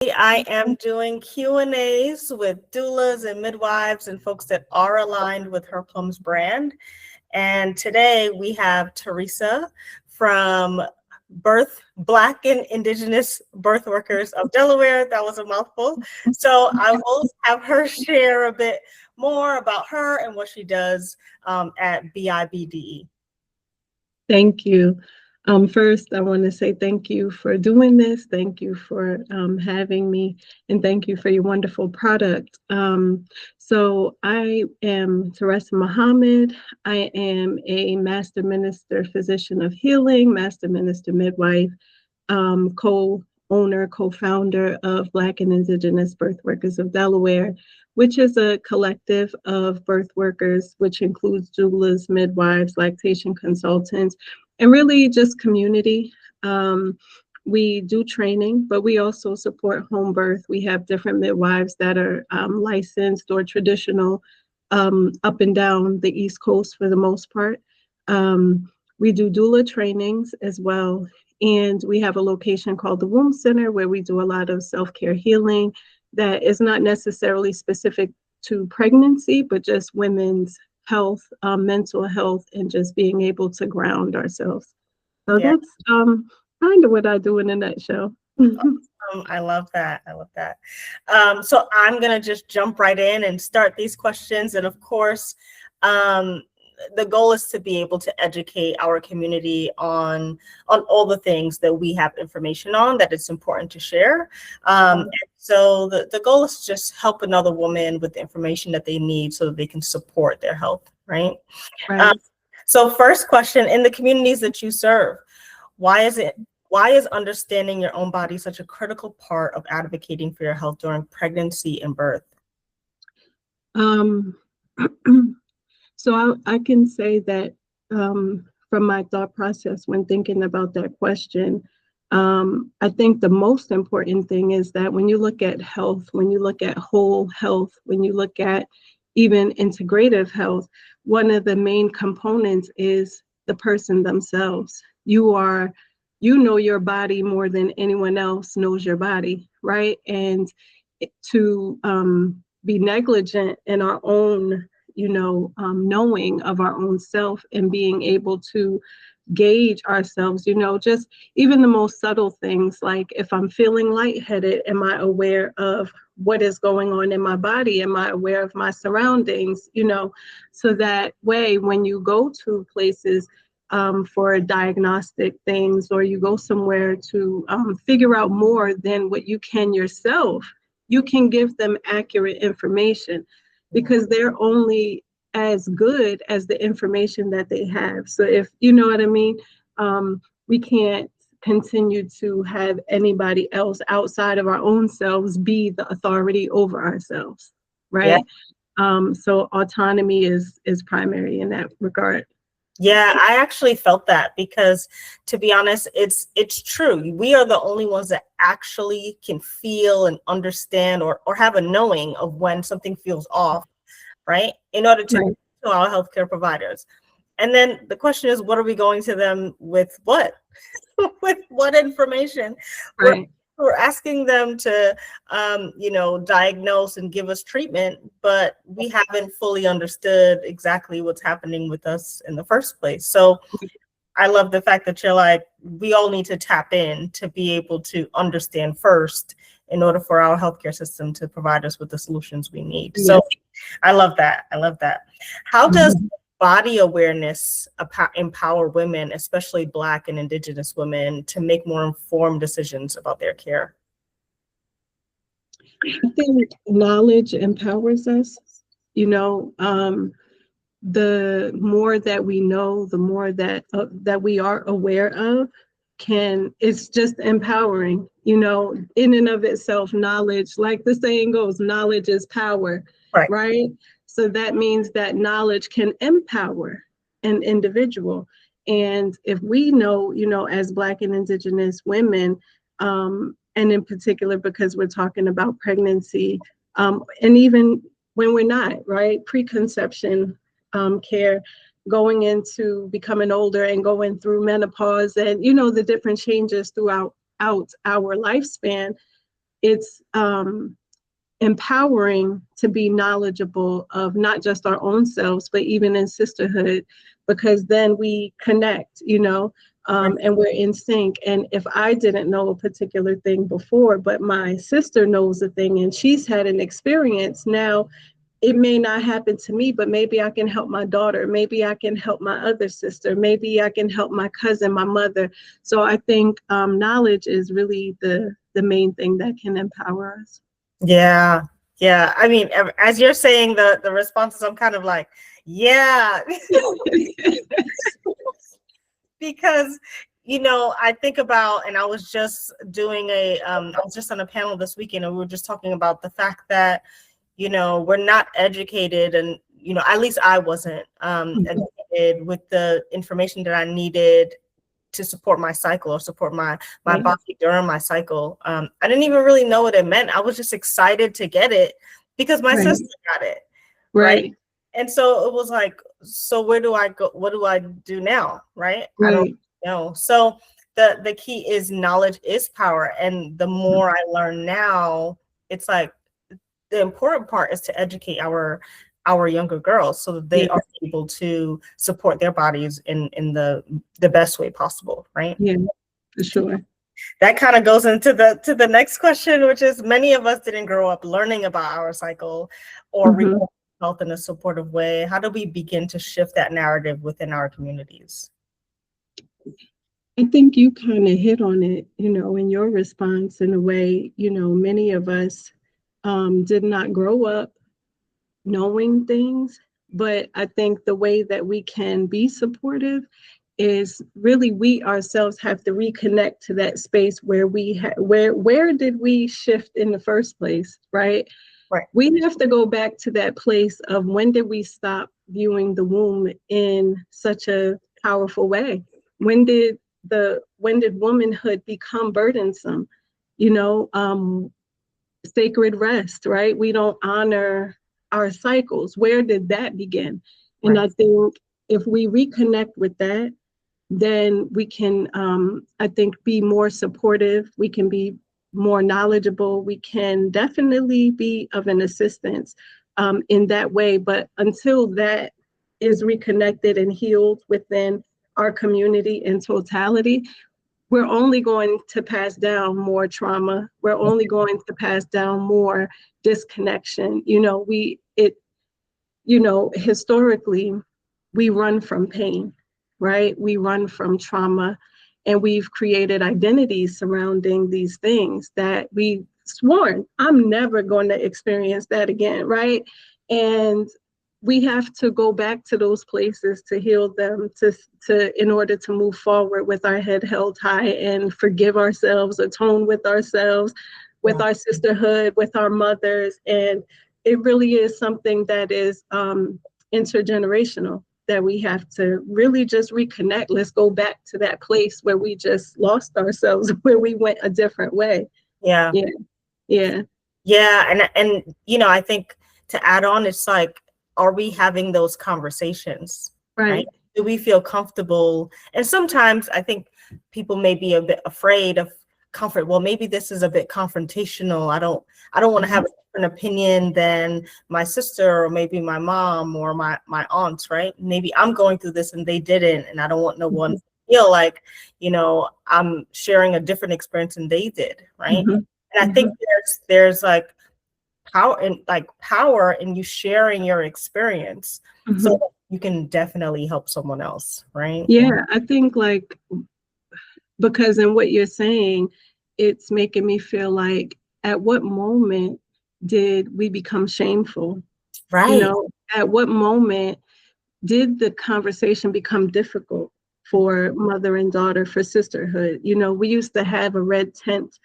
I am doing Q&As with doulas and midwives and folks that are aligned with Herplum's brand. And today we have Teresa from Black and Indigenous Birthworkers of Delaware. That was a mouthful. So I will have her share a bit more about her and what she does at BIBDE. Thank you. First, I want to say thank you for doing this. Thank you for having me, and thank you for your wonderful product. So I am Teresa Muhammad. I am a Master Minister Physician of Healing, Master Minister Midwife, co-owner, co-founder of Black and Indigenous Birthworkers of Delaware, which is a collective of birth workers, which includes doulas, midwives, lactation consultants, and really just community. We do training, but we also support home birth. We have different midwives that are licensed or traditional up and down the East Coast for the most part. We do doula trainings as well. And we have a location called the Womb Center where we do a lot of self-care healing that is not necessarily specific to pregnancy, but just women's health, mental health, and just being able to ground ourselves. So that's kind of what I do in a nutshell. I love that. I love that. So I'm going to just jump right in and start these questions. And of course, the goal is to be able to educate our community on all the things that we have information on that it's important to share. So the goal is to just help another woman with the information that they need so that they can support their health, right? So first question, in the communities that you serve, why is understanding your own body such a critical part of advocating for your health during pregnancy and birth? So I can say that from my thought process when thinking about that question, I think the most important thing is that when you look at health, when you look at whole health, when you look at even integrative health, one of the main components is the person themselves. You know your body more than anyone else knows your body, right? And to be negligent in our own knowing of our own self and being able to gauge ourselves, just even the most subtle things, like if I'm feeling lightheaded, am I aware of what is going on in my body? Am I aware of my surroundings? So that way, when you go to places for diagnostic things, or you go somewhere to figure out more than what you can yourself, you can give them accurate information, because they're only as good as the information that they have. So if you know what I mean, we can't continue to have anybody else outside of our own selves be the authority over ourselves, right? So autonomy is primary in that regard. Yeah, I actually felt that, because to be honest, it's true. We are the only ones that actually can feel and understand or have a knowing of when something feels off, right? In order to our healthcare providers. And then the question is, what are we going to them with what? With what information? We're asking them to, diagnose and give us treatment, but we haven't fully understood exactly what's happening with us in the first place. So I love the fact that you're like, we all need to tap in to be able to understand first in order for our healthcare system to provide us with the solutions we need. Yes. So I love that. I love that. How does body awareness empower women, especially Black and Indigenous women, to make more informed decisions about their care? I think knowledge empowers us. The more that we know, the more that we are aware of, it's just empowering, in and of itself. Knowledge, like the saying goes, knowledge is power, right? So that means that knowledge can empower an individual. And if we know, as Black and Indigenous women, and in particular, because we're talking about pregnancy, and even when we're not, right? Preconception care, going into becoming older and going through menopause, and, the different changes throughout our lifespan. it's empowering to be knowledgeable of not just our own selves, but even in sisterhood, because then we connect, and we're in sync. And if I didn't know a particular thing before, but my sister knows a thing and she's had an experience, now it may not happen to me, but maybe I can help my daughter. Maybe I can help my other sister. Maybe I can help my cousin, my mother. So I think knowledge is really the main thing that can empower us. Yeah. Yeah. I mean, as you're saying the responses, I'm kind of like, yeah. Because, I think about, and I was just doing I was just on a panel this weekend, and we were just talking about the fact that, we're not educated, and, at least I wasn't educated with the information that I needed to support my cycle or support my body during my cycle. I didn't even really know what it meant. I was just excited to get it because my sister got it. Right. And so it was like, so where do I go? What do I do now? Right. I don't know. So the key is knowledge is power. And the more I learn now, it's like the important part is to educate our younger girls so that they are able to support their bodies in the best way possible, right? Yeah, for sure. That kind of goes into the next question, which is, many of us didn't grow up learning about our cycle or health in a supportive way. How do we begin to shift that narrative within our communities? I think you kind of hit on it, in your response, in a way. Many of us did not grow up knowing things, but I think the way that we can be supportive is really we ourselves have to reconnect to that space where where did we shift in the first place, right? We have to go back to that place of when did we stop viewing the womb in such a powerful way? When did womanhood become burdensome? Sacred rest, right? We don't honor our cycles. Where did that begin? And I think if we reconnect with that, then we can, I think, be more supportive. We can be more knowledgeable. We can definitely be of an assistance in that way. But until that is reconnected and healed within our community in totality, we're only going to pass down more trauma. We're only going to pass down more disconnection. Historically, we run from pain, right? We run from trauma, and we've created identities surrounding these things that we've sworn, I'm never going to experience that again, right? And we have to go back to those places to heal them, in order to move forward with our head held high and forgive ourselves, atone with ourselves, with our sisterhood, with our mothers. And it really is something that is intergenerational, that we have to really just reconnect. Let's go back to that place where we just lost ourselves, where we went a different way. Yeah. And I think to add on, it's like, are we having those conversations? Right? Do we feel comfortable? And sometimes I think people may be a bit afraid of comfort. Well, maybe this is a bit confrontational. I don't want to have a different opinion than my sister, or maybe my mom, or my aunts, right? Maybe I'm going through this and they didn't, and I don't want no one to feel like, I'm sharing a different experience than they did, right? And I think there's like power in you sharing your experience, so that you can definitely help someone else, right? Yeah, I think because in what you're saying, it's making me feel like, at what moment did we become shameful? Right. At what moment did the conversation become difficult for mother and daughter, for sisterhood? We used to have a red tent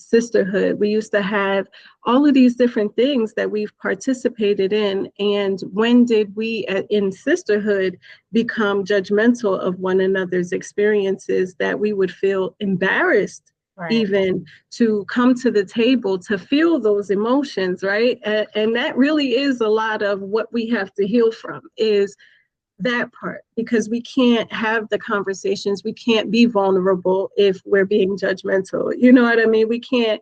sisterhood. We used to have all of these different things that we've participated in. And when did we in sisterhood become judgmental of one another's experiences, that we would feel embarrassed even to come to the table to feel those emotions, right? And that really is a lot of what we have to heal from, is that part, because we can't have the conversations, we can't be vulnerable if we're being judgmental. You know what I mean? We can't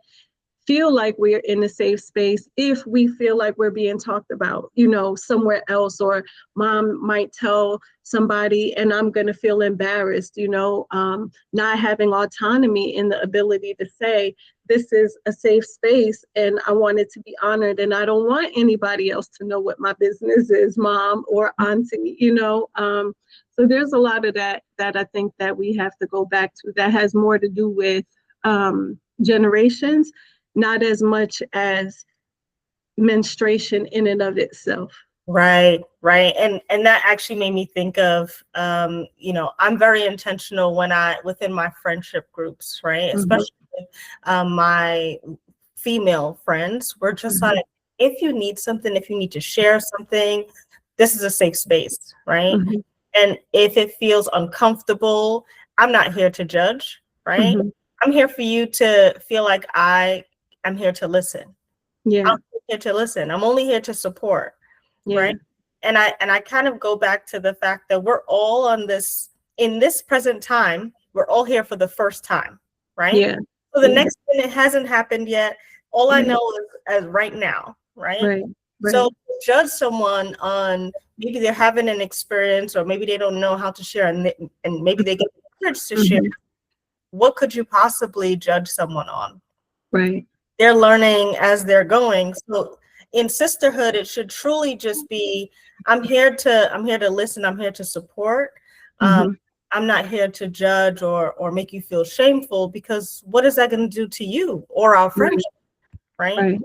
feel like we're in a safe space if we feel like we're being talked about, you know, somewhere else, or mom might tell somebody and I'm going to feel embarrassed, you know, not having autonomy in the ability to say, this is a safe space and I want it to be honored and I don't want anybody else to know what my business is, mom or auntie, you know. So there's a lot of that I think that we have to go back to, that has more to do with generations, not as much as menstruation in and of itself. Right, right. And that actually made me think of, you know, I'm very intentional within my friendship groups, right? Mm-hmm. Especially with my female friends. We're just Mm-hmm. like, if you need something, if you need to share something, this is a safe space, right? Mm-hmm. And if it feels uncomfortable, I'm not here to judge, right? Mm-hmm. I'm here for you to feel like I'm here to listen. Yeah. I'm here to listen. I'm only here to support. Yeah. Right. And I kind of go back to the fact that we're all in this present time, we're all here for the first time. Right. Yeah. So the Yeah. next minute hasn't happened yet. All I Right. know is as right now. Right. Right. So Right. judge someone on maybe they're having an experience or maybe they don't know how to share and maybe they get the courage to share. What could you possibly judge someone on? Right. They're learning as they're going. So in sisterhood, it should truly just be, I'm here to listen. I'm here to support. I'm not here to judge or make you feel shameful, because what is that going to do to you or our friendship, right?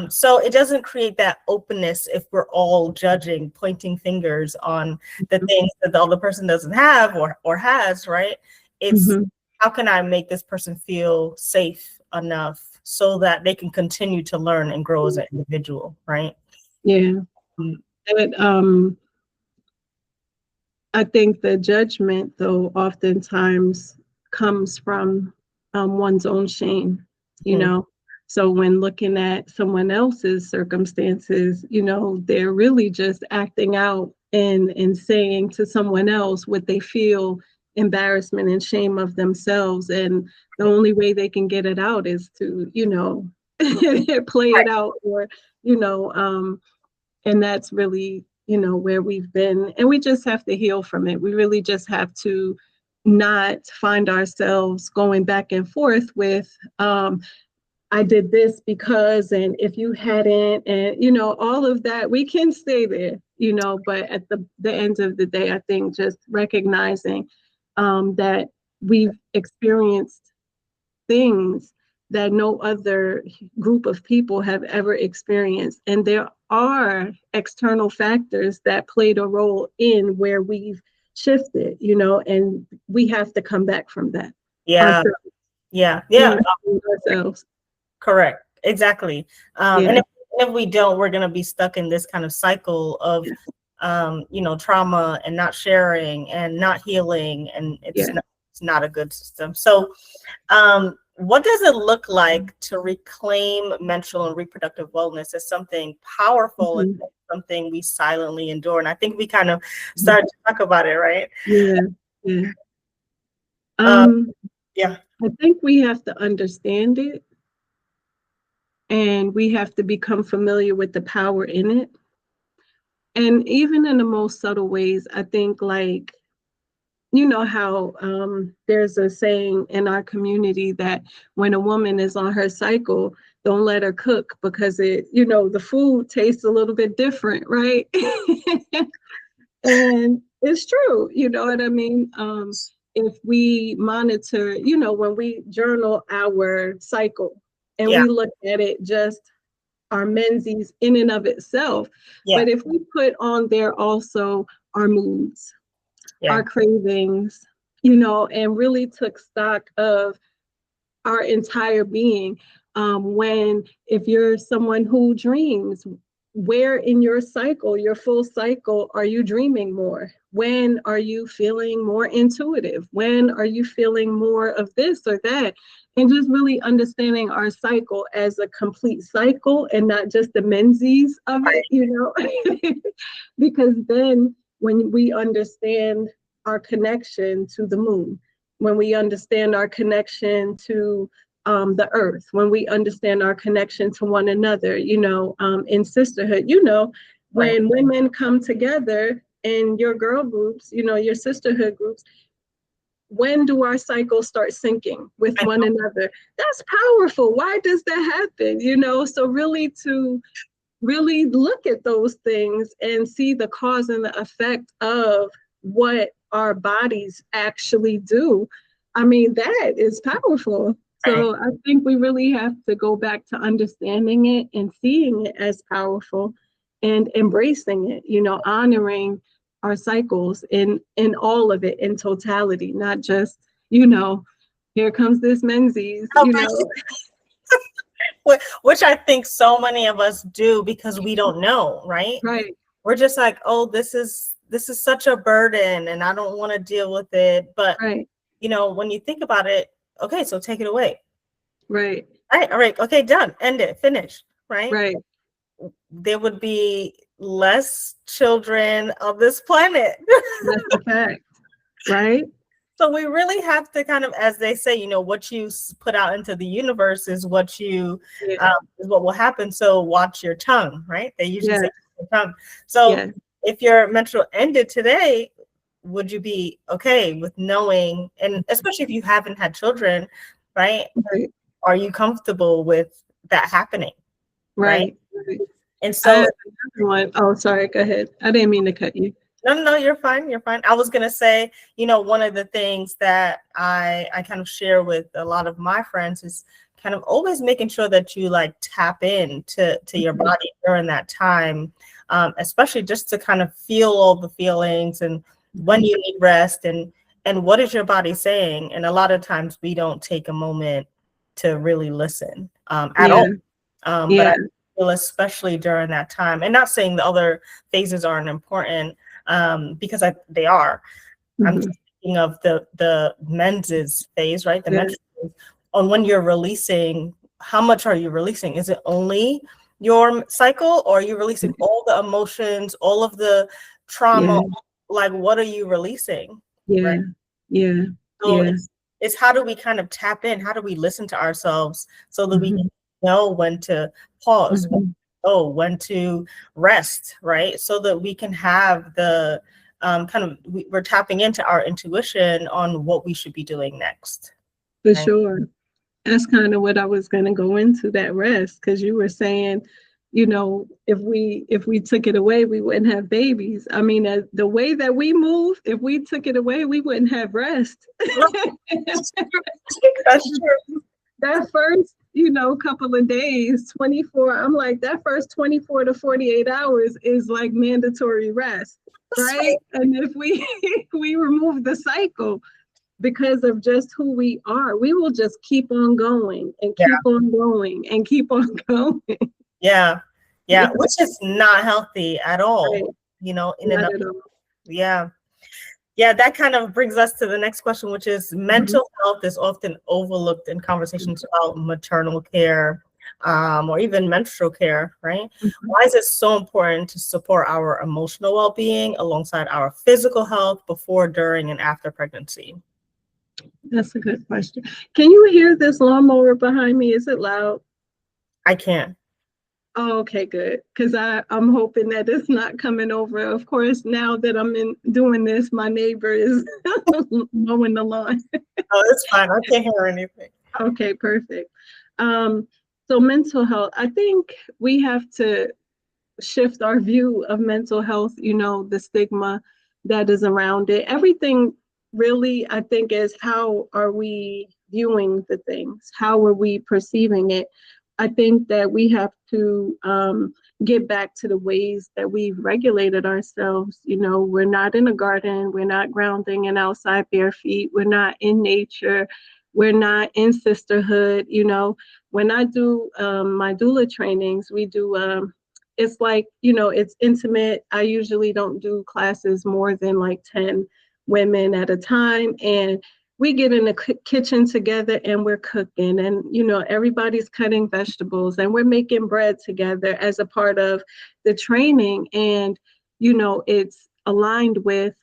So it doesn't create that openness if we're all judging, pointing fingers on the things that the other person doesn't have or has, right? It's how can I make this person feel safe enough so that they can continue to learn and grow as an individual, right? Yeah. And, I think the judgment, though, oftentimes comes from one's own shame, you know. So when looking at someone else's circumstances, you know, they're really just acting out and saying to someone else what they feel embarrassment and shame of themselves. And the only way they can get it out is to, you know, play it out, or, you know, and that's really, you know, where we've been. And we just have to heal from it. We really just have to not find ourselves going back and forth with, I did this because, and if you hadn't, and, you know, all of that, we can stay there, you know, but at the end of the day, I think just recognizing that we've experienced things that no other group of people have ever experienced. And there are external factors that played a role in where we've shifted, you know, and we have to come back from that. Yeah. Ourselves. Yeah. Ourselves. Correct. Exactly. Yeah. And if we don't, we're going to be stuck in this kind of cycle of, you know, trauma and not sharing and not healing. And it's not a good system. So, what does it look like to reclaim menstrual and reproductive wellness as something powerful and something we silently endure? And I think we kind of started to talk about it, right? Yeah. I think we have to understand it, and we have to become familiar with the power in it. And even in the most subtle ways, I think, like, you know how there's a saying in our community that when a woman is on her cycle, don't let her cook because it, you know, the food tastes a little bit different, right? And it's true, you know what I mean? If we monitor, you know, when we journal our cycle and we look at it just our menses in and of itself, but if we put on there also our moods, our cravings, you know, and really took stock of our entire being. If you're someone who dreams, where in your cycle, your full cycle, are you dreaming more? When are you feeling more intuitive? When are you feeling more of this or that? And just really understanding our cycle as a complete cycle and not just the menses of it, you know, because then when we understand our connection to the moon, when we understand our connection to the earth, when we understand our connection to one another, in sisterhood, Right. when women come together in your girl groups, your sisterhood groups, when do our cycles start syncing with I one another? That's powerful. Why does that happen? So really to really look at those things and see the cause and the effect of what our bodies actually do. I mean, that is powerful. Right. So I think we really have to go back to understanding it and seeing it as powerful and embracing it, honoring our cycles in all of it in totality, not just, here comes this menses, Which I think so many of us do because we don't know, right? Right. We're just like, oh, this is such a burden and I don't want to deal with it. But Right. When you think about it, okay, so take it away. Right. All right, okay, done. End it, finish, right? Right. There would be less children of this planet. That's a fact. Right. So we really have to kind of, as they say, what you put out into the universe is what you is what will happen. So watch your tongue, right? They usually say your tongue. So if your menstrual ended today, would you be okay with knowing, and especially if you haven't had children, right? Are you comfortable with that happening? Right. And so, oh, sorry, go ahead. I didn't mean to cut you. No, you're fine. You're fine. I was going to say, one of the things that I kind of share with a lot of my friends is kind of always making sure that you like tap in to your body during that time, especially just to kind of feel all the feelings and when you need rest and what is your body saying. And a lot of times we don't take a moment to really listen at all. But I feel especially during that time, and not saying the other phases aren't important, because they are. I'm just thinking of the menses phase, right? The menstrual phase, on when you're releasing. How much are you releasing? Is it only your cycle, or are you releasing all the emotions, all of the trauma? Like, what are you releasing? Right? So it's how do we kind of tap in? How do we listen to ourselves so that we can know when to pause? When to rest, right? So that we can have the we're tapping into our intuition on what we should be doing next. For sure. That's kind of what I was going to go into, that rest, because you were saying, if we took it away, we wouldn't have babies. I mean, the way that we move, if we took it away, we wouldn't have rest. That's true. That first, couple of days, 24, I'm like, that first 24 to 48 hours is like mandatory rest, right? And if we remove the cycle because of just who we are, we will just keep on going and keep on going and keep on going. Yeah, which is not healthy at all, that kind of brings us to the next question, which is mental health is often overlooked in conversations about maternal care, or even menstrual care, right? Why is it so important to support our emotional well-being alongside our physical health before, during, and after pregnancy? That's a good question. Can you hear this lawnmower behind me? Is it loud? I can. Oh, okay, good. Because I'm hoping that it's not coming over. Of course, now that I'm doing this, my neighbor is mowing the lawn. Oh, it's fine. I can't hear anything. Okay, perfect. So mental health, I think we have to shift our view of mental health, the stigma that is around it. Everything really, I think, is how are we viewing the things? How are we perceiving it? I think that we have to get back to the ways that we've regulated ourselves. We're not in a garden. We're not grounding in outside bare feet. We're not in nature. We're not in sisterhood. When I do my doula trainings, we do, it's like, it's intimate. I usually don't do classes more than like 10 women at a time. And we get in the kitchen together and we're cooking, and everybody's cutting vegetables and we're making bread together as a part of the training. And it's aligned with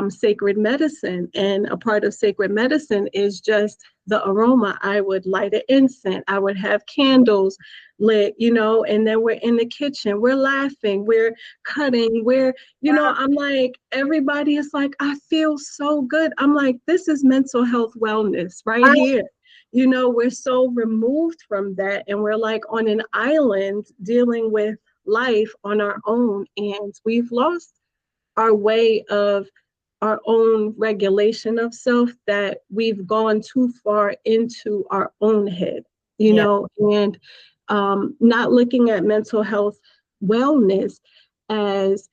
sacred medicine. And a part of sacred medicine is just the aroma. I would light an incense. I would have candles lit, and then we're in the kitchen. We're laughing. We're cutting. I'm like, everybody is like, I feel so good. I'm like, this is mental health wellness right here. We're so removed from that. And we're like on an island dealing with life on our own. And we've lost our way of our own regulation of self, that we've gone too far into our own head, and not looking at mental health wellness as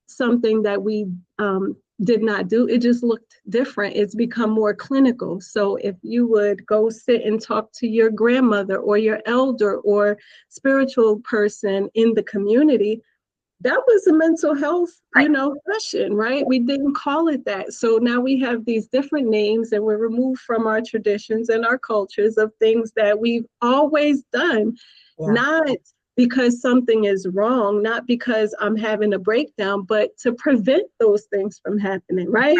something that we did not do. It just looked different. It's become more clinical. So if you would go sit and talk to your grandmother or your elder or spiritual person in the community, that was a mental health, session, right? We didn't call it that. So now we have these different names, and we're removed from our traditions and our cultures of things that we've always done, not because something is wrong, not because I'm having a breakdown, but to prevent those things from happening, right?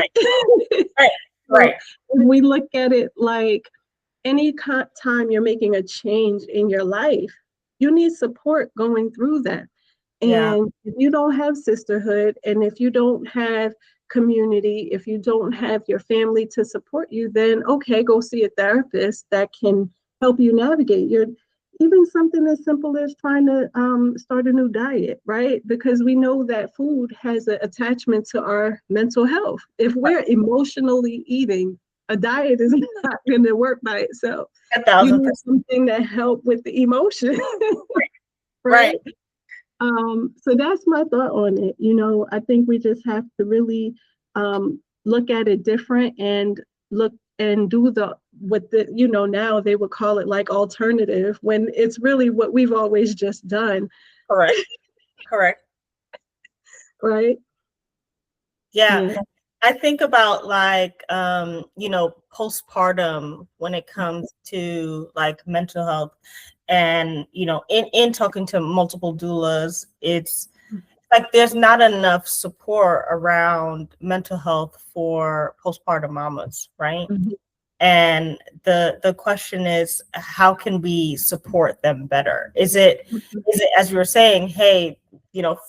Right. So we look at it like any time you're making a change in your life, you need support going through that. And if you don't have sisterhood, and if you don't have community, if you don't have your family to support you, then okay, go see a therapist that can help you navigate even something as simple as trying to start a new diet, right? Because we know that food has an attachment to our mental health. If we're emotionally eating, a diet is not going to work by itself. 1,000%. You need something to help with the emotion. Right. So that's my thought on it. I think we just have to really look at it different and look and do now they would call it like alternative, when it's really what we've always just done. Correct. Right. Yeah. I think about like, postpartum when it comes to like mental health, and, in talking to multiple doulas, it's like there's not enough support around mental health for postpartum mamas, right? Mm-hmm. And the question is, how can we support them better? Is it as you were saying, hey,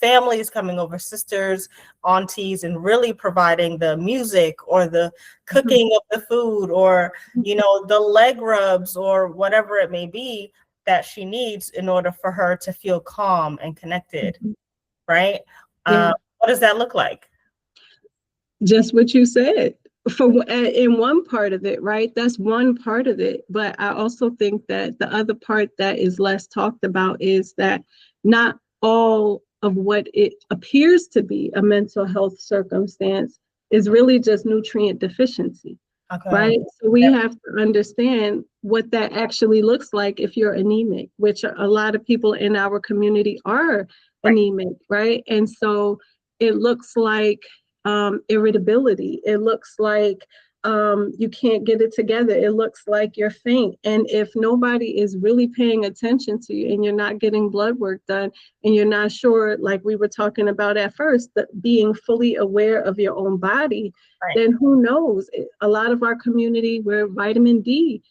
families coming over, sisters, aunties, and really providing the music or the cooking of the food, or the leg rubs or whatever it may be that she needs in order for her to feel calm and connected, right? What does that look like? Just what you said. In one part of it, right? That's one part of it. But I also think that the other part that is less talked about is that not all of what it appears to be a mental health circumstance is really just nutrient deficiency. Okay. Right? So we have to understand what that actually looks like if you're anemic, which a lot of people in our community are anemic, right? And so it looks like irritability. It looks like you can't get it together. It looks like you're faint. And if nobody is really paying attention to you, and you're not getting blood work done, and you're not sure, like we were talking about at first, that being fully aware of your own body, then who knows? A lot of our community, we're vitamin D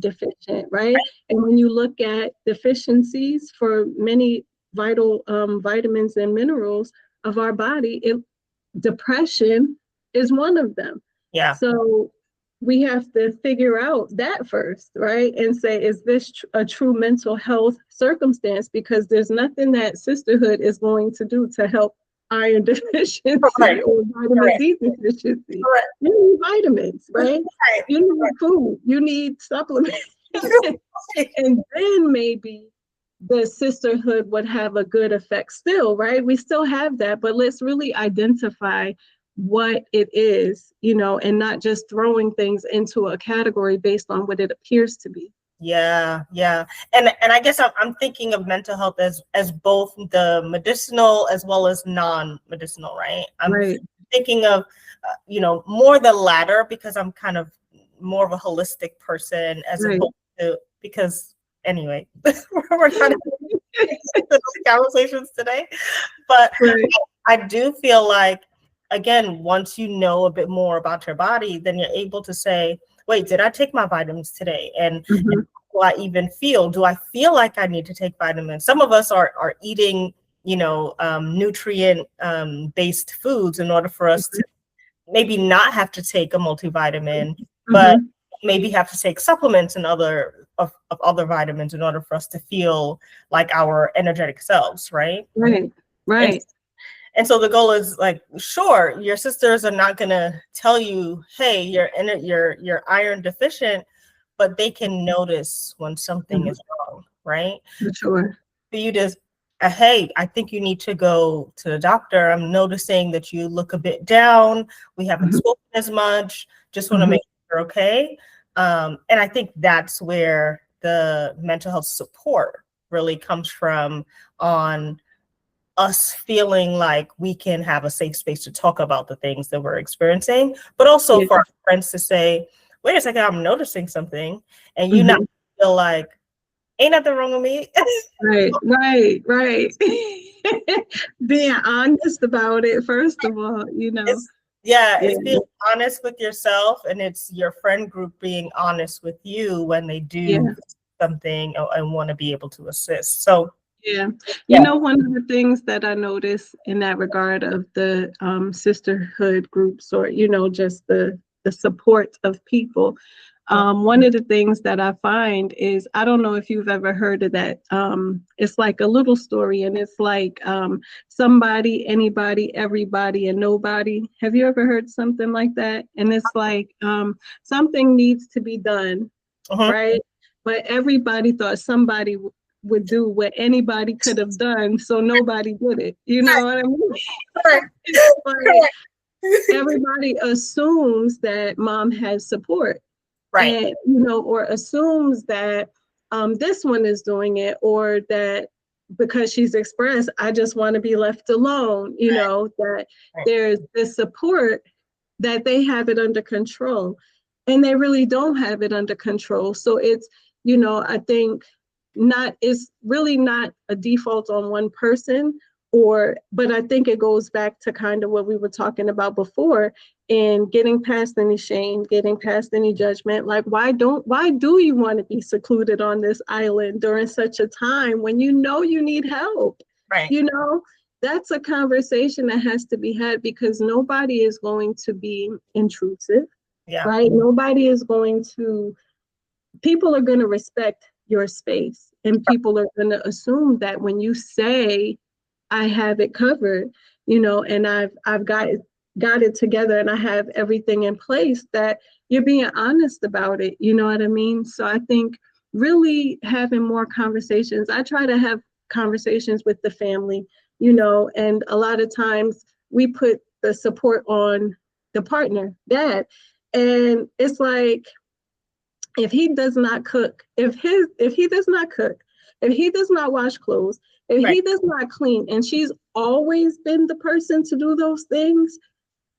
deficient, right? And when you look at deficiencies for many vital vitamins and minerals of our body, depression is one of them. Yeah. So we have to figure out that first, right? And say, is this a true mental health circumstance? Because there's nothing that sisterhood is going to do to help iron deficiency or vitamin D deficiency. You need vitamins, right? You need food. You need supplements. And then maybe the sisterhood would have a good effect still, right? We still have that, but let's really identify what it is, and not just throwing things into a category based on what it appears to be. Yeah. And I guess I'm thinking of mental health as both the medicinal as well as non-medicinal, right? I'm thinking of, more the latter, because I'm kind of more of a holistic person as opposed to, because anyway, we're trying to get those conversations today. But I do feel like again, once you know a bit more about your body, then you're able to say, wait, did I take my vitamins today? And do I even feel? Do I feel like I need to take vitamins? Some of us are eating, nutrient based foods in order for us to maybe not have to take a multivitamin, but maybe have to take supplements and other vitamins in order for us to feel like our energetic selves, right? Right. And so the goal is like, sure, your sisters are not gonna tell you, hey, you're iron deficient, but they can notice when something is wrong, right? For sure. For you to, hey, I think you need to go to the doctor. I'm noticing that you look a bit down. We haven't spoken as much. Just want to make sure you're okay. And I think that's where the mental health support really comes from, on us feeling like we can have a safe space to talk about the things that we're experiencing, but also for our friends to say, wait a second, I'm noticing something, and you not feel like, ain't nothing wrong with me. Right. Being honest about it, first of all, It's being honest with yourself, and it's your friend group being honest with you when they do something and want to be able to assist. So one of the things that I noticed in that regard of the sisterhood groups, or just the support of people, one of the things that I find is, I don't know if you've ever heard of that. It's like a little story, and it's like somebody, anybody, everybody, and nobody. Have you ever heard something like that? And it's like something needs to be done, right? But everybody thought somebody would do what anybody could have done, so nobody did it. You know what I mean? Everybody assumes that mom has support, and or assumes that this one is doing it, or that because she's expressed, I just want to be left alone. That there's this support, that they have it under control, and they really don't have it under control. So it's, I think it's really not a default on one person, but I think it goes back to kind of what we were talking about before, in getting past any shame, getting past any judgment. Like, why do you want to be secluded on this island during such a time when you need help? Right. That's a conversation that has to be had, because nobody is going to be intrusive, right? Nobody is going to, people are going to respect your space, and people are going to assume that when you say, I have it covered, and I've got it together, and I have everything in place, that you're being honest about it. You know what I mean? So I think really having more conversations. I try to have conversations with the family, and a lot of times we put the support on the partner, dad, and it's like, if he does not cook, if he does not cook, if he does not wash clothes, if he does not clean, and she's always been the person to do those things,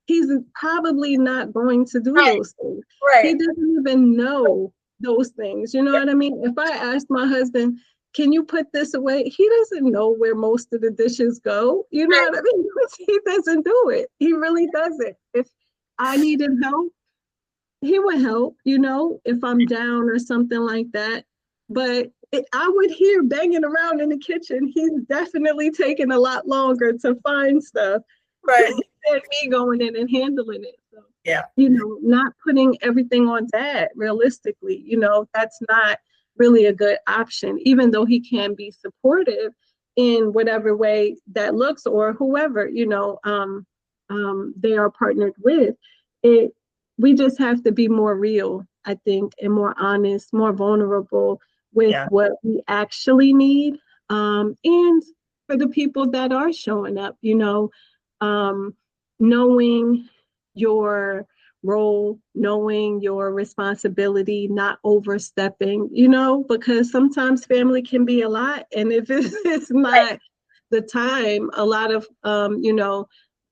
he's probably not going to do those things. He doesn't even know those things. You know what I mean? If I ask my husband, can you put this away? He doesn't know where most of the dishes go. You know what I mean? He doesn't do it. He really doesn't. If I needed help, he would help, if I'm down or something like that. But I would hear banging around in the kitchen. He's definitely taking a lot longer to find stuff than me going in and handling it. So, not putting everything on dad, realistically, that's not really a good option, even though he can be supportive in whatever way that looks, or whoever, they are partnered with. We just have to be more real, I think, and more honest, more vulnerable with what we actually need. And for the people that are showing up, knowing your role, knowing your responsibility, not overstepping, because sometimes family can be a lot. And if it's not the time, a lot of,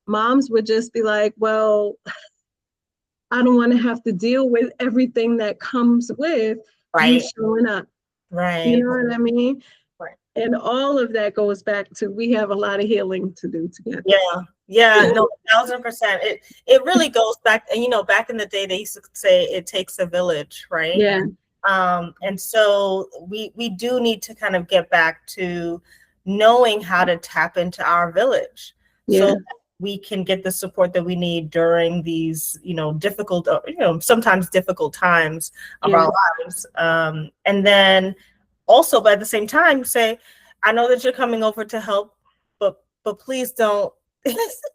moms would just be like, well, I don't want to have to deal with everything that comes with you showing up. You know what I mean? And all of that goes back to, we have a lot of healing to do together. Yeah, no, 1,000%. It really goes back, and back in the day they used to say it takes a village, right? Yeah, And so we do need to kind of get back to knowing how to tap into our village, so yeah, that we can get the support that we need during these, difficult, sometimes difficult times of yeah, our lives. And then also, by the same time, say, I know that you're coming over to help, but please don't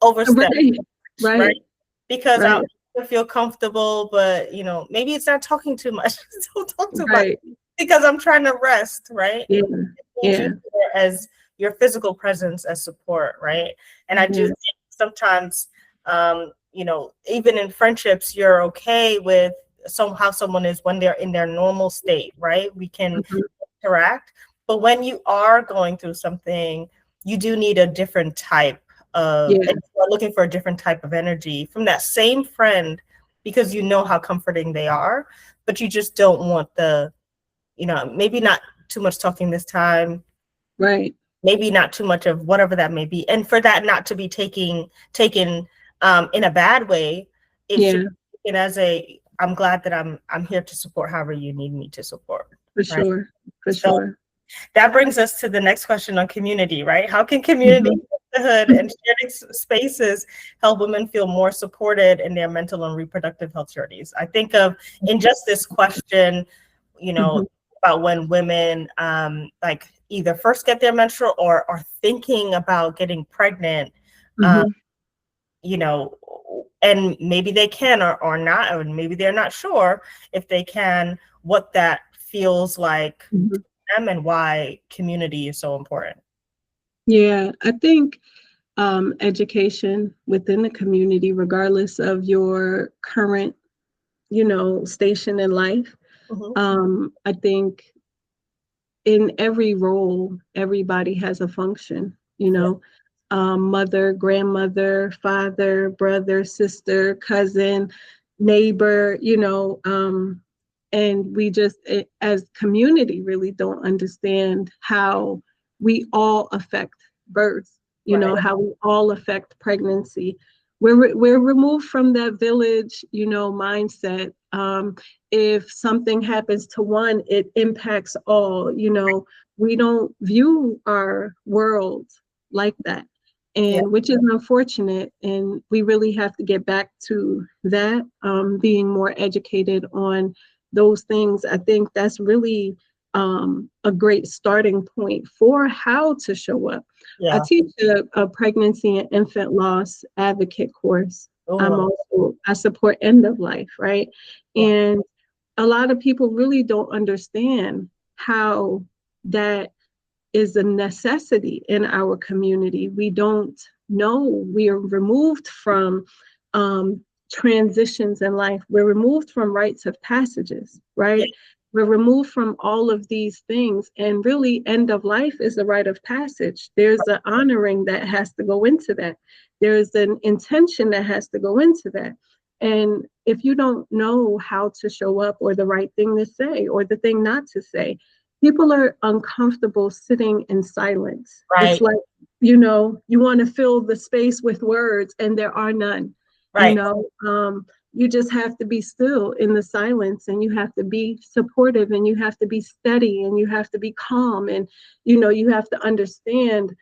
overstep, right, right? right, Because I right, feel comfortable, but maybe it's not talking too much. Don't talk too much right, because I'm trying to rest, right? yeah, Need yeah, you there as your physical presence as support, right? And I do yeah, think sometimes, even in friendships, you're okay with how someone is when they're in their normal state, right? We can mhm, interact, but when you are going through something, you do need a different type yeah, and you are looking for a different type of energy from that same friend, because you know how comforting they are, but you just don't want maybe not too much talking this time, right, maybe not too much of whatever that may be. And for that not to be taken in a bad way, it should yeah, be taken as I'm glad that I'm here to support however you need me to support, for right? sure, for So sure. that brings us to the next question on community, right? How can community, Mhm, sisterhood, and shared spaces help women feel more supported in their mental and reproductive health journeys? I think of in just this question, you know, mhm, about when women like either first get their menstrual or are thinking about getting pregnant, um, mhm, you know, and maybe they can or not, or maybe they're not sure if they can, what that feels like mhm. them and why community is so important. Yeah, I think education within the community, regardless of your current, station in life. Mhm. I think in every role, everybody has a function, Yeah. mother, grandmother, father, brother, sister, cousin, neighbor, and we just, as community, really don't understand how we all affect birth, Right. how we all affect pregnancy. We're removed from that village, mindset. If something happens to one, it impacts all. We don't view our world like that, Yeah. and which is unfortunate. And we really have to get back to that, being more educated on those things. I think that's really a great starting point for how to show up. I Yeah. teach a pregnancy and infant loss advocate course. Oh, I support end of life, right? yeah. And a lot of people really don't understand how that is a necessity in our community. We don't know. We are removed from um, transitions in life. We're removed from rites of passages, Yeah. right? We're removed from all of these things. And really, end of life is a rite of passage. There's an honoring that has to go into that, there's an intention that has to go into that. And if you don't know how to show up, or the right thing to say, or the thing not to say, people are uncomfortable sitting in silence. It's Right. like, you want to fill the space with words and there are none. you Right. know um, you just have to be still in the silence, and you have to be supportive, and you have to be steady, and you have to be calm, and you have to understand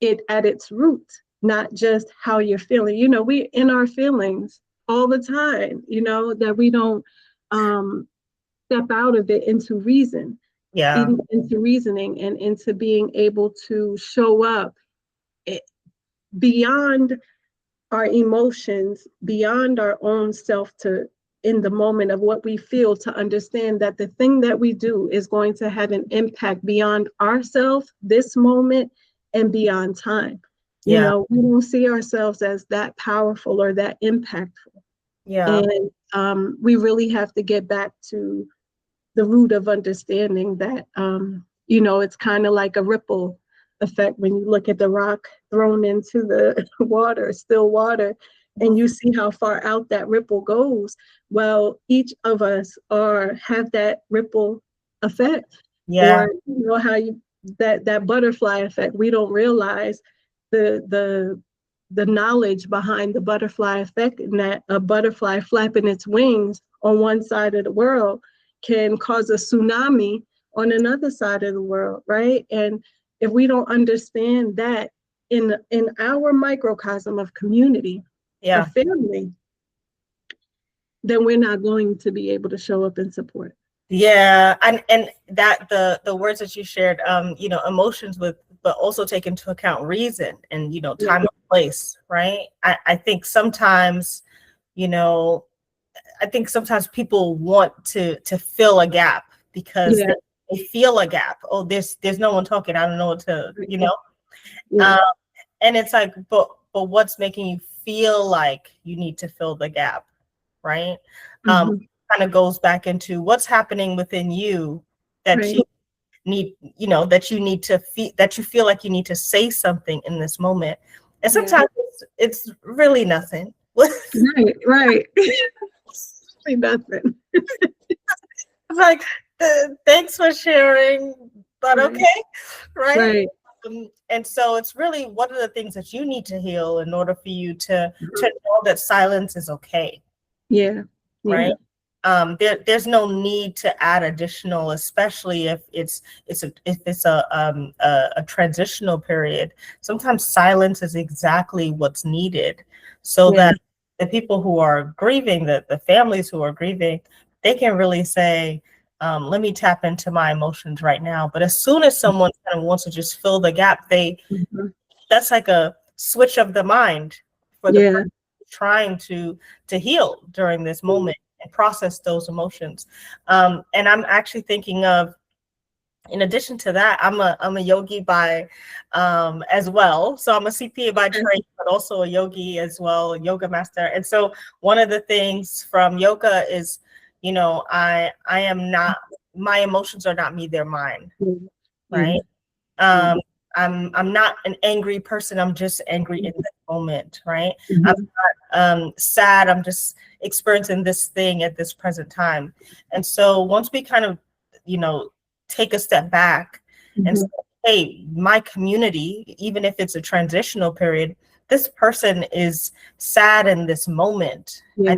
it at its root, not just how you're feeling. We in our feelings all the time, that we don't um, step out of it into reason, Yeah. into reasoning, and into being able to show up beyond our emotions, beyond our own self, to in the moment of what we feel, to understand that the thing that we do is going to have an impact beyond ourselves, this moment, and beyond time. Yeah. We don't see ourselves as that powerful or that impactful. Yeah. And we really have to get back to the root of understanding that, it's kind of like a ripple effect when you look at the rock thrown into the water, still water, and Mhm. you see how far out that ripple goes. Well, each of us have that ripple effect, Yeah. or how you that butterfly effect. We don't realize the the knowledge behind the butterfly effect, and that a butterfly flapping its wings on one side of the world can cause a tsunami on another side of the world, right? And if we don't understand that in our microcosm of community, Yeah. of family, then we're not going to be able to show up and support. Yeah, and that the words that you shared, you know, emotions with, but also take into account reason and, you know, time and place, right? I think sometimes, you know, I think sometimes people want to fill a gap because they feel a gap. Oh, there's no one talking. I don't know what to, you know. And it's like, but what's making you feel like you need to fill the gap, right? Kind of goes back into what's happening within you that you need, you know, that you need to feel, that you feel like you need to say something in this moment. And sometimes it's really nothing. Right. Really nothing. It's like, thanks for sharing, but okay, right? And so it's really, what are the things that you need to heal in order for you to know that silence is okay? Right. There's no need to add additional, especially if it's a transitional period. Sometimes silence is exactly what's needed, so that the people who are grieving, the families who are grieving, they can really say, let me tap into my emotions right now. But as soon as someone kind of wants to just fill the gap, that's like a switch of the mind for the person trying to heal during this moment and process those emotions. And I'm actually thinking of, in addition to that, I'm a yogi by as well. So I'm a CPA by trade, but also a yogi as well, a yoga master. And so one of the things from yoga is, you know, I am not, my emotions are not me, they're mine. Right. I'm not an angry person. I'm just angry in the moment, right? I'm not sad. I'm just experiencing this thing at this present time. And so once we kind of, you know, take a step back and say, hey, my community, even if it's a transitional period, this person is sad in this moment. I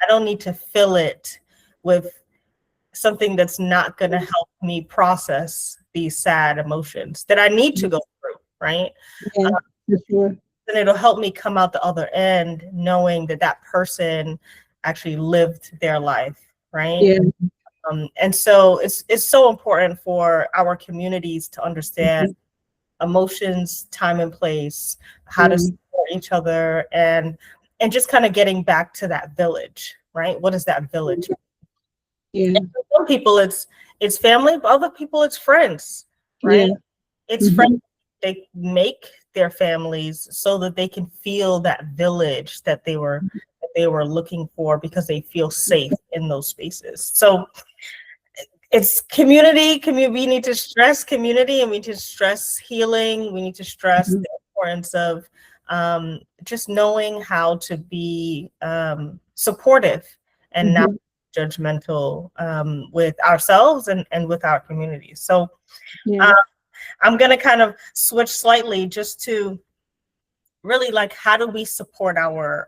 don't need to fill it with something that's not going to help me process these sad emotions that I need to go through, right? And it'll help me come out the other end knowing that that person actually lived their life, right? And so it's so important for our communities to understand emotions, time and place, how to support each other, and just kind of getting back to that village, right? What is that village? And for some people it's family, but other people it's friends, right? It's friends. They make their families so that they can feel that village that they were looking for, because they feel safe in those spaces. So it's community. We need to stress community, and we need to stress healing. We need to stress the importance of just knowing how to be supportive and not judgmental with ourselves and with our communities. So I'm going to kind of switch slightly just to really, like, how do we support our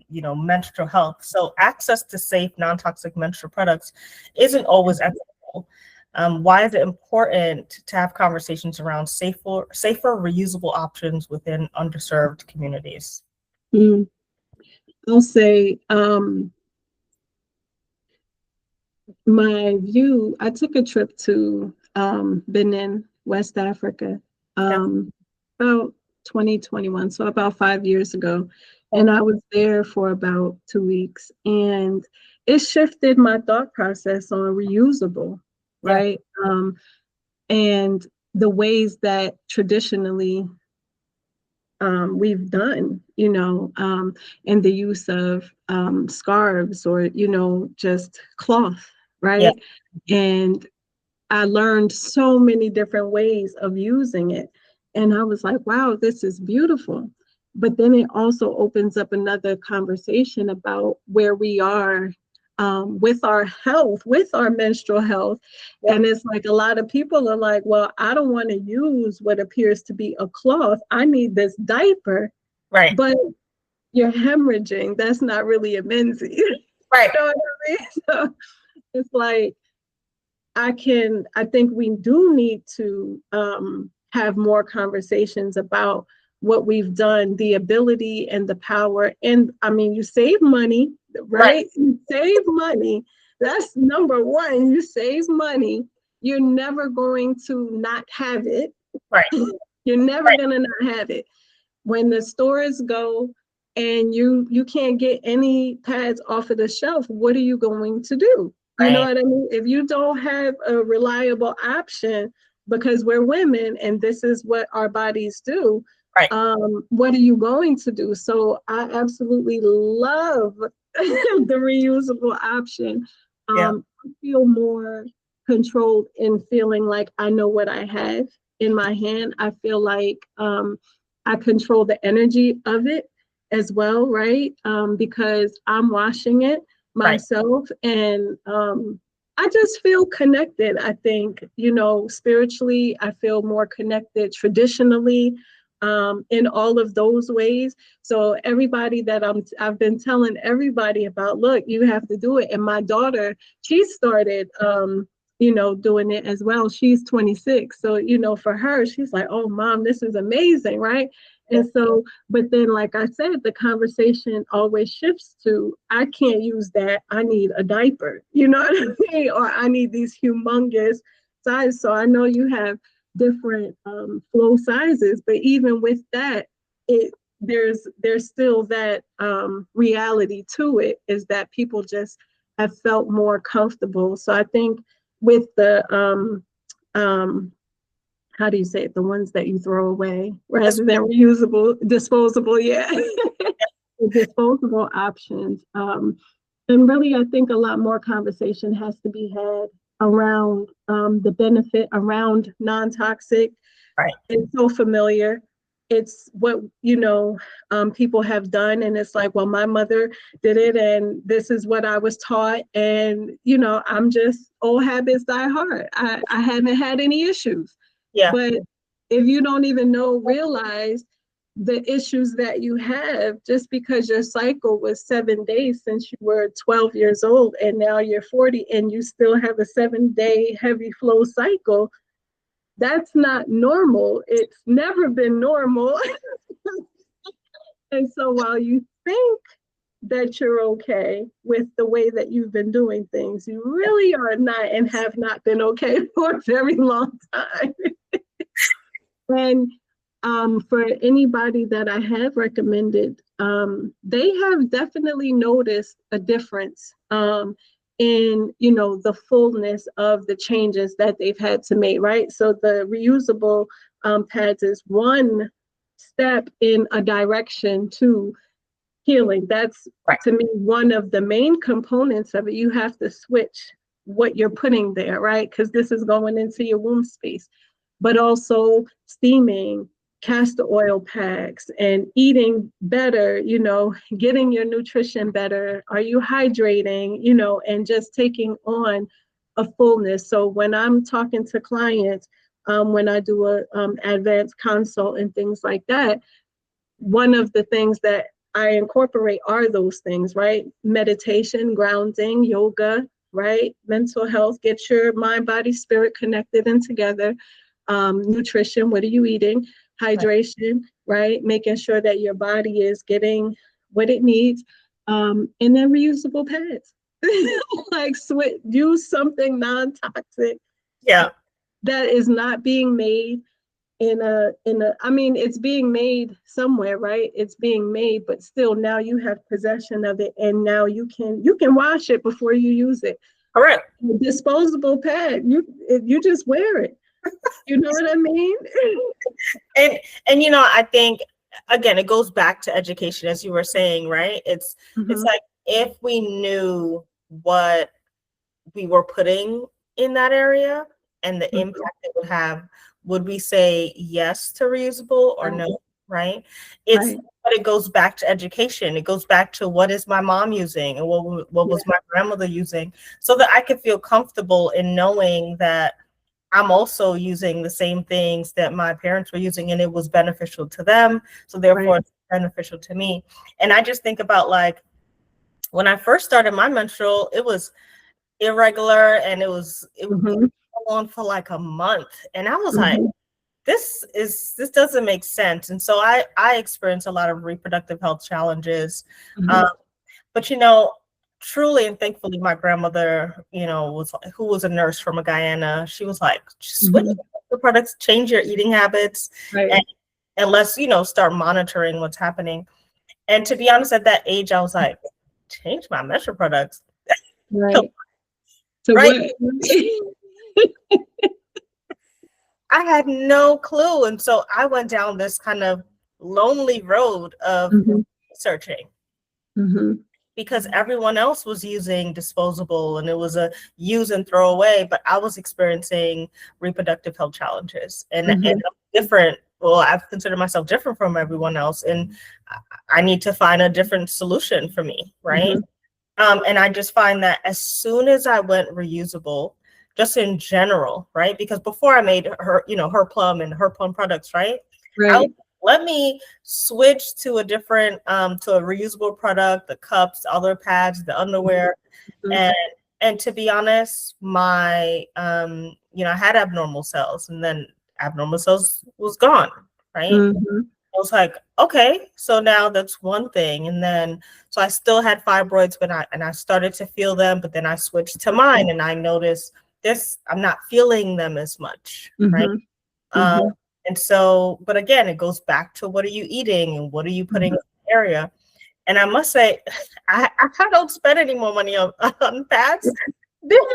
you know, menstrual health? So access to safe, non-toxic menstrual products isn't always ethical. Why is it important to have conversations around safer reusable options within underserved communities? I'll say my view, I took a trip to Benin, West Africa, about 2021, so about 5 years ago. And I was there for about 2 weeks, and it shifted my thought process on reusable, right? And the ways that traditionally we've done, you know, and the use of scarves, or, you know, just cloth, right? And I learned so many different ways of using it. And I was like, wow, this is beautiful. But then it also opens up another conversation about where we are with our health, with our menstrual health. And it's like, a lot of people are like, well, I don't want to use what appears to be a cloth. I need this diaper Right. but you're hemorrhaging. That's not really a Menzies. Right. You know what I mean? So it's like, I think we do need to have more conversations about what we've done, the ability and the power. And I mean, you save money, Right. right? You save money. That's number one. You save money. You're never going to not have it. Right. You're never Right. going to not have it. When the stores go and you can't get any pads off of the shelf, what are you going to do? You know Right. what I mean? If you don't have a reliable option, because we're women and this is what our bodies do, Right. what are you going to do? So I absolutely love the reusable option. Yeah. I feel more controlled in feeling like I know what I have in my hand. I feel like I control the energy of it as well, right? Because I'm washing it Right. myself, and I just feel connected. I think, spiritually, I feel more connected traditionally, in all of those ways. So everybody that I've been telling everybody about, look, you have to do it. And my daughter, she started, doing it as well. She's 26. So, for her, she's like, oh, mom, this is amazing, right? Yeah. And so, but then, like I said, the conversation always shifts to, I can't use that. I need a diaper, you know what I mean? Or I need these humongous sizes. So I know you have different flow sizes, but even with that, there's still that reality to it, is that people just have felt more comfortable. So I think with the how do you say it? The ones that you throw away rather than reusable, disposable, yeah. The disposable options. And really, I think a lot more conversation has to be had around the benefit around non-toxic. Right. It's so familiar. It's what, people have done. And it's like, well, my mother did it and this is what I was taught. And, I'm just old habits die hard. I haven't had any issues. Yeah. But if you don't even realize the issues that you have, just because your cycle was 7 days since you were 12 years old and now you're 40 and you still have a 7-day heavy flow cycle, that's not normal. It's never been normal. And so while you think that you're okay with the way that you've been doing things, you really are not, and have not been okay for a very long time. And for anybody that I have recommended, they have definitely noticed a difference in, the fullness of the changes that they've had to make, right? So the reusable pads is one step in a direction to healing. That's, Right. to me, one of the main components of it. You have to switch what you're putting there, right? Because this is going into your womb space. But also steaming, castor oil packs, and eating better, getting your nutrition better. Are you hydrating, and just taking on a fullness. So when I'm talking to clients, when I do a advanced consult and things like that, one of the things that I incorporate are those things, right? Meditation, grounding, yoga, right? Mental health, get your mind, body, spirit connected and together. Nutrition, what are you eating? Hydration, right? Making sure that your body is getting what it needs. And then reusable pads. Like use something non-toxic. Yeah. That is not being made I mean, it's being made somewhere, right? It's being made, but still now you have possession of it, and now you can wash it before you use it. All right. Disposable pad, you just wear it. You know what I mean? And I think, again, it goes back to education, as you were saying, right? It's like, if we knew what we were putting in that area and the impact it would have, would we say yes to reusable or no? Right? But it goes back to education. It goes back to, what is my mom using and what was my grandmother using, so that I could feel comfortable in knowing that I'm also using the same things that my parents were using and it was beneficial to them. So therefore, it's beneficial to me. And I just think about like when I first started my menstrual, it was irregular and it would go on for like a month. And I was like, this doesn't make sense. And so I experienced a lot of reproductive health challenges. But truly and thankfully, my grandmother, who was a nurse from a Guyana, she was like, switch the products, change your eating habits, and let's, start monitoring what's happening. And to be honest, at that age, I was like, change my menstrual products. Right. So right. What? I had no clue. And so I went down this kind of lonely road of researching. Because everyone else was using disposable and it was a use and throw away, but I was experiencing reproductive health challenges and I'm different. Well, I've considered myself different from everyone else, and I need to find a different solution for me, right? And I just find that as soon as I went reusable, just in general, right? Because before I made Herplum and Herplum products, right? Let me switch to a different, to a reusable product, the cups, other pads, the underwear. And to be honest, my, I had abnormal cells, and then abnormal cells was gone, right? I was like, okay, so now that's one thing. And then, so I still had fibroids, but I started to feel them, but then I switched to mine and I noticed I'm not feeling them as much, right? And so, but again, it goes back to what are you eating and what are you putting in the area? And I must say, I don't spend any more money on pads because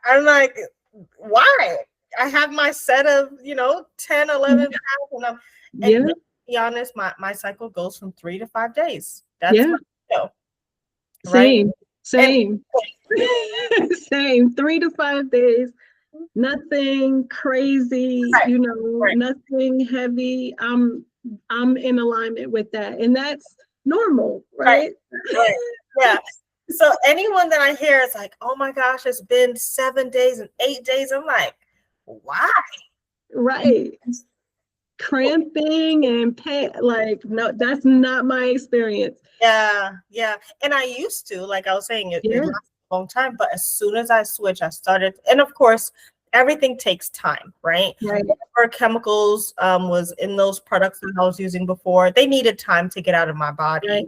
I'm like, why? I have my set of, 10, 11 pads. And to be honest, my cycle goes from 3 to 5 days. That's my cycle, right? Same. Same. 3 to 5 days. Nothing crazy, nothing heavy. I'm in alignment with that. And that's normal, right? Yeah. So anyone that I hear is like, oh my gosh, it's been 7 days and 8 days. I'm like, why? Right. Cramping and pain, no, that's not my experience. Yeah. And I used to, like I was saying, it lasted a long time, but as soon as I switched, I started, and of course, everything takes time, right? Whatever chemicals was in those products that I was using before, they needed time to get out of my body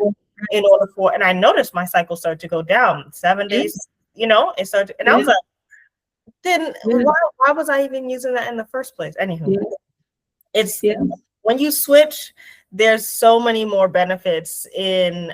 in order for, and I noticed my cycle started to go down 7 days, it started, and I was like, why was I even using that in the first place? Anywho, it's when you switch, there's so many more benefits in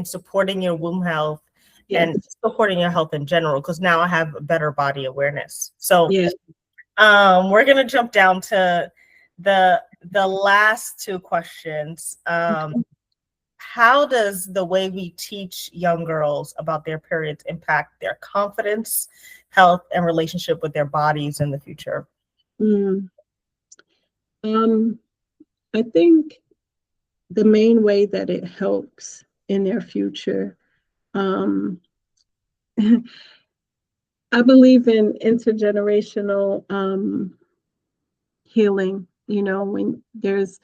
supporting your womb health and supporting your health in general, because now I have a better body awareness. So we're gonna jump down to the last two questions. How does the way we teach young girls about their periods impact their confidence, health, and relationship with their bodies in the future? I think the main way that it helps in their future, I believe in intergenerational healing. When there's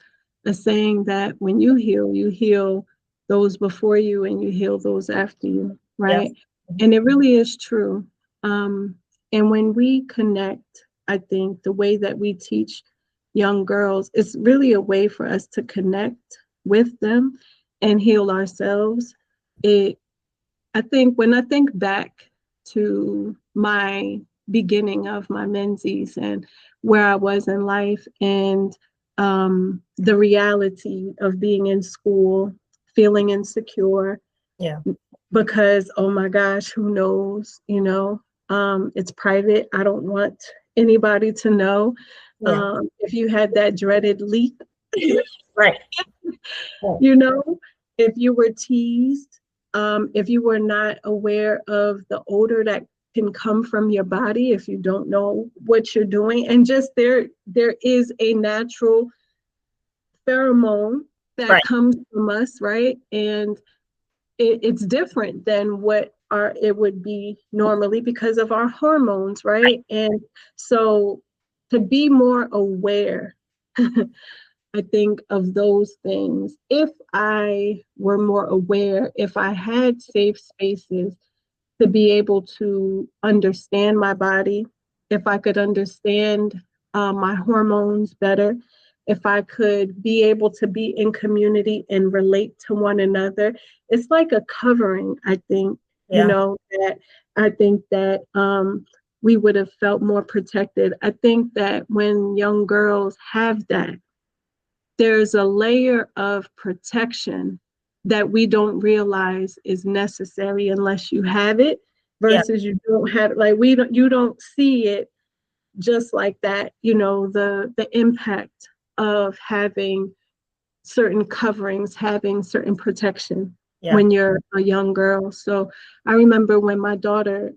a saying that when you heal those before you and you heal those after you, right? And it really is true. And when we connect, I think the way that we teach young girls, it's really a way for us to connect with them and heal ourselves. I think when I think back to my beginning of my menses and where I was in life, and the reality of being in school, feeling insecure, because, oh my gosh, who knows, it's private. I don't want anybody to know. If you had that dreaded leak, right. If you were teased, if you were not aware of the odor that can come from your body, if you don't know what you're doing, and just there is a natural pheromone that comes from us, right? And it's different than what it would be normally because of our hormones, right? And so to be more aware I think of those things. If I were more aware, if I had safe spaces to be able to understand my body, if I could understand my hormones better, if I could be able to be in community and relate to one another, it's like a covering, I think, Yeah. that I think that we would have felt more protected. I think that when young girls have that, there's a layer of protection that we don't realize is necessary unless you have it Yeah. versus you don't have it. Like you don't see it just like that, the impact of having certain coverings, having certain protection Yeah. when you're a young girl. So I remember when my daughter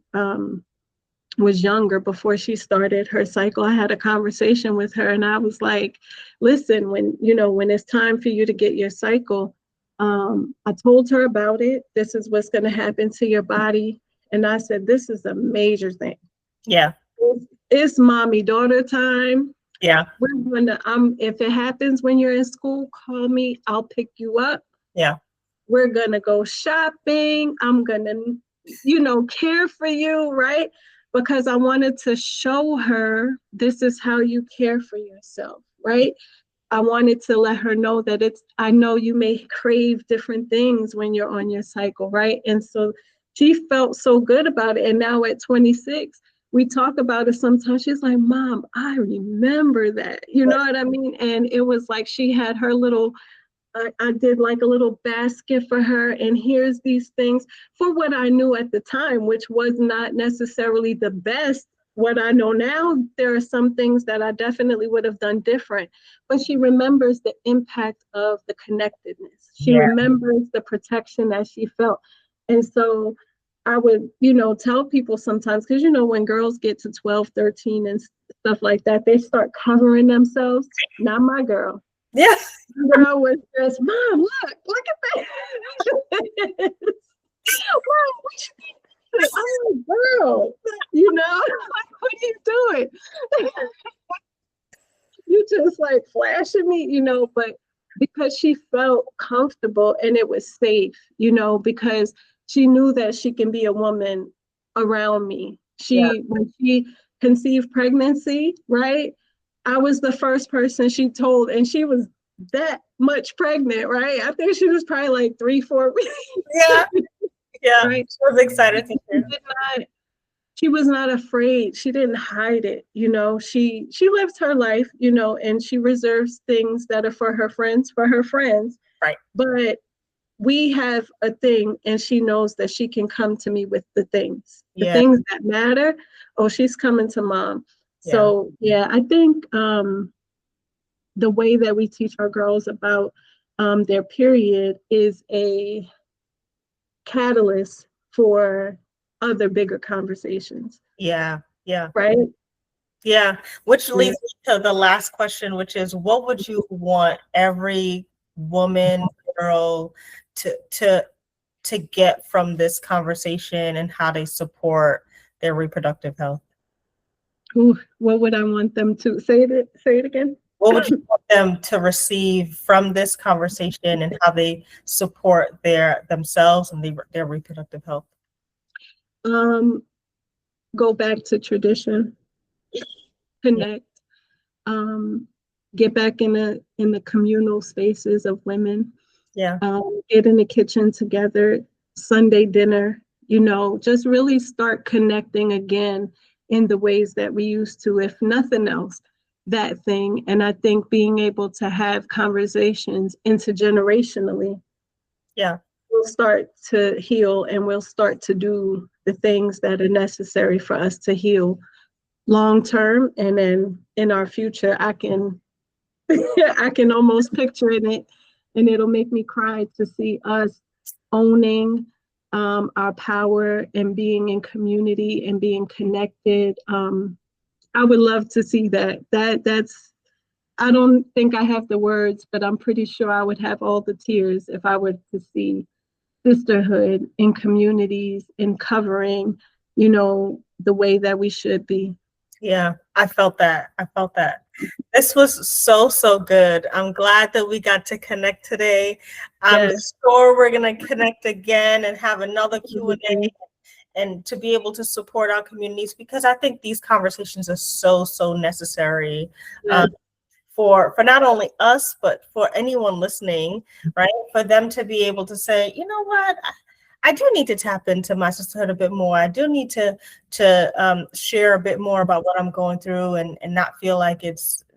was younger, before she started her cycle, I had a conversation with her and I was like, listen, when it's time for you to get your cycle, I told her about it. This is what's going to happen to your body. And I said, this is a major thing. Yeah. It's mommy daughter time. Yeah. We're gonna, if it happens when you're in school, call me, I'll pick you up. Yeah. We're gonna go shopping. I'm gonna, care for you, right? Because I wanted to show her this is how you care for yourself, right? I wanted to let her know that I know you may crave different things when you're on your cycle, right? And so she felt so good about it. And now at 26, we talk about it sometimes. She's like, Mom, I remember that. You know what I mean? And it was like she had her little, I did like a little basket for her, and here's these things for what I knew at the time, which was not necessarily the best. What I know now, there are some things that I definitely would have done different, but she remembers the impact of the connectedness. She Yeah. remembers the protection that she felt. And so I would, tell people sometimes, because, when girls get to 12, 13 and stuff like that, they start covering themselves. Not my girl. Yeah. Girl was just, Mom, look at that. Mom, what you think? Oh, girl, like, what are you doing? You just like flashing me, but because she felt comfortable and it was safe, because she knew that she can be a woman around me. Yeah. When she conceived pregnancy, right? I was the first person she told, and she was that much pregnant, right? I think she was probably like 3-4 weeks. Yeah. Yeah. Right. She was excited to hear. She was not afraid. She didn't hide it. She lives her life, and she reserves things that are for her friends, Right. But we have a thing, and she knows that she can come to me with the Yeah. things that matter. Oh, she's coming to Mom. Yeah. So yeah, I think the way that we teach our girls about their period is a catalyst for other bigger conversations. Yeah. Yeah. Right? Yeah. Which leads me to the last question, which is, what would you want every woman, girl to get from this conversation and how they support their reproductive health? Ooh, what would I want them to say it again? What would you want them to receive from this conversation and how they support themselves and their reproductive health? Go back to tradition, connect, get back in the communal spaces of women. Yeah. Get in the kitchen together, Sunday dinner, just really start connecting again in the ways that we used to, if nothing else, that thing. And I think being able to have conversations intergenerationally, Yeah. we'll start to heal, and we'll start to do the things that are necessary for us to heal long term. And then in our future, I can I can almost picture it, and it'll make me cry to see us owning our power and being in community and being connected. I would love to see that. That's I don't think I have the words, but I'm pretty sure I would have all the tears if I were to see sisterhood in communities and covering, the way that we should be. Yeah, I felt that. This was so good. I'm glad that we got to connect today. I'm Yes. sure we're going to connect again and have another Q&A and to be able to support our communities, because I think these conversations are so necessary. Yes. For not only us, but for anyone listening, right? For them to be able to say, you know what, I do need to tap into my sisterhood a bit more. I do need to share a bit more about what I'm going through, and not feel like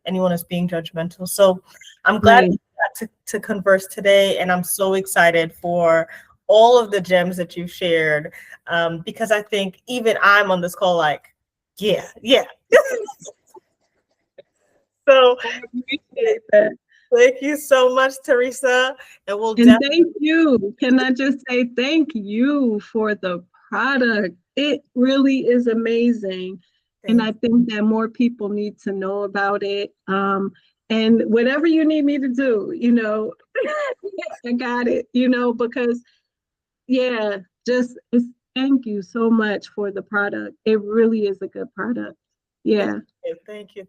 anyone is being judgmental. So I'm glad we got to converse today, and I'm so excited for all of the gems that you've shared, because I think even I'm on this call like, yeah. So Appreciate that. thank you so much, Teresa. And Thank you. Can I just say thank you for the product? It really is amazing. And I think that more people need to know about it. And whatever you need me to do, I got it, because thank you so much for the product. It really is a good product. Yeah. Thank you.